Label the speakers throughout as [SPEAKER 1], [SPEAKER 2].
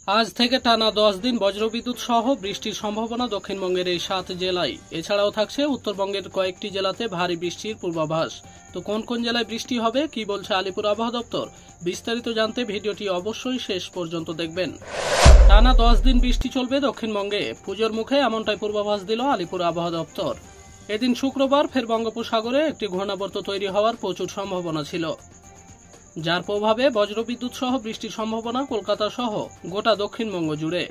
[SPEAKER 1] আজ থেকে টানা 10 দিন বজ্রবিদ্যুৎ সহ বৃষ্টির সম্ভাবনা দক্ষিণবঙ্গের এই 7 জেলায়। এছাড়াও থাকছে উত্তরবঙ্গের কয়েকটি জেলাতে ভারী বৃষ্টির পূর্বাভাস। তো কোন কোন জেলায় বৃষ্টি হবে, কি বলছে আলিপুর আবহাওয়া দপ্তর, বিস্তারিত জানতে ভিডিওটি অবশ্যই শেষ পর্যন্ত দেখবেন। টানা 10 দিন বৃষ্টি চলবে দক্ষিণবঙ্গে, পুজোর মুখে এমনটাই পূর্বাভাস দিল আলিপুর আবহাওয়া দপ্তর। এদিন শুক্রবার ফের বঙ্গোপসাগরে একটি ঘূর্ণাবর্ত তৈরি হওয়ার প্রচুর সম্ভাবনা ছিল, যার প্রভাবে বজ্রবিদ্যুৎ সহ বৃষ্টির সম্ভাবনা কলকাতা সহ গোটা দক্ষিণবঙ্গ জুড়ে।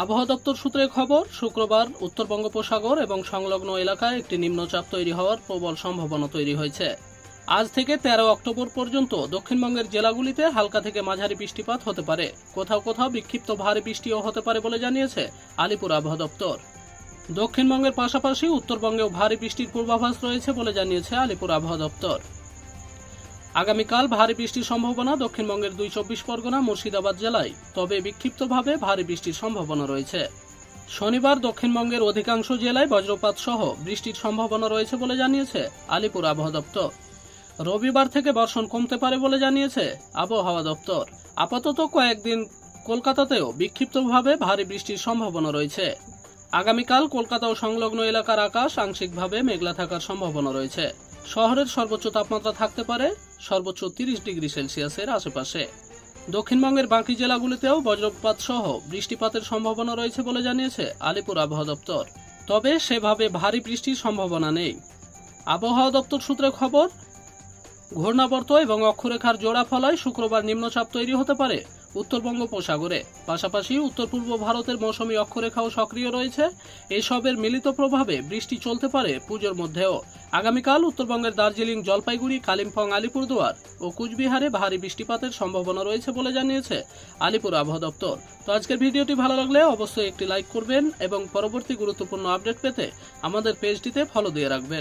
[SPEAKER 1] আবহাওয়া দপ্তর সূত্রে খবর, শুক্রবার উত্তর বঙ্গোপসাগর এবং সংলগ্ন এলাকায় একটি নিম্নচাপ তৈরি হওয়ার প্রবল সম্ভাবনা তৈরি হয়েছে। আজ থেকে 13 অক্টোবর পর্যন্ত দক্ষিণবঙ্গের জেলাগুলিতে হালকা থেকে মাঝারি বৃষ্টিপাত হতে পারে, কোথাও কোথাও বিক্ষিপ্ত ভারী বৃষ্টিও হতে পারে বলে জানিয়েছে আলিপুর আবহাওয়া দপ্তর। দক্ষিণবঙ্গের পাশাপাশি উত্তরবঙ্গেও ভারী বৃষ্টির পূর্বাভাস রয়েছে বলে জানিয়েছে আলিপুর আবহাওয়া দপ্তর। আগামীকাল ভারী বৃষ্টির সম্ভাবনা দক্ষিণবঙ্গের 24 পরগনা, মুর্শিদাবাদ জেলায়, তবে বিক্ষিপ্তভাবে ভারী বৃষ্টির সম্ভাবনা রয়েছে। শনিবার দক্ষিণবঙ্গের অধিকাংশ জেলায় বজ্রপাত সহ বৃষ্টির সম্ভাবনা রয়েছে বলে জানিয়েছে আলিপুর আবহাওয়া দপ্তর। রবিবার থেকে বর্ষণ কমতে পারে বলে জানিয়েছে আবহাওয়া দপ্তর। আপাতত কয়েকদিন কলকাতাতেও বিক্ষিপ্তভাবে ভারী বৃষ্টির সম্ভাবনা রয়েছে। আগামীকাল কলকাতা ও সংলগ্ন এলাকার আকাশ আংশিকভাবে মেঘলা থাকার সম্ভাবনা রয়েছে। শহরের সর্বোচ্চ তাপমাত্রা থাকতে পারে সর্বোচ্চ 30 ডিগ্রি সেলসিয়াসের আশেপাশে। দক্ষিণবঙ্গের বাকি জেলাগুলিতেও বজ্রপাত সহ বৃষ্টিপাতের সম্ভাবনা রয়েছে বলে জানিয়েছে আলিপুর আবহাওয়া দপ্তর, তবে সেভাবে ভারী বৃষ্টির সম্ভাবনা নেই। আবহাওয়া দপ্তর সূত্রে খবর, ঘূর্ণাবর্ত এবং অক্ষরেখার জোড়া ফলায় শুক্রবার নিম্নচাপ তৈরি হতে পারে উত্তর বঙ্গোপসাগরে। পাশাপাশি উত্তর পূর্ব ভারতের মৌসুমী অক্ষরেখাও সক্রিয় রয়েছে। এসবের মিলিত প্রভাবে বৃষ্টি চলতে পারে পুজোর মধ্যেও। আগামীকাল উত্তরবঙ্গের দার্জিলিং, জলপাইগুড়ি, কালিম্পং, আলিপুরদুয়ার ও কুচবিহারে ভারী বৃষ্টিপাতের সম্ভাবনা রয়েছে বলে জানিয়েছে আলিপুর আবহাওয়া দপ্তর। তো আজকের ভিডিওটি ভালো লাগলে অবশ্যই একটি লাইক করবেন এবং পরবর্তী গুরুত্বপূর্ণ আপডেট পেতে আমাদের পেজটিতে ফলো দিয়ে রাখবেন।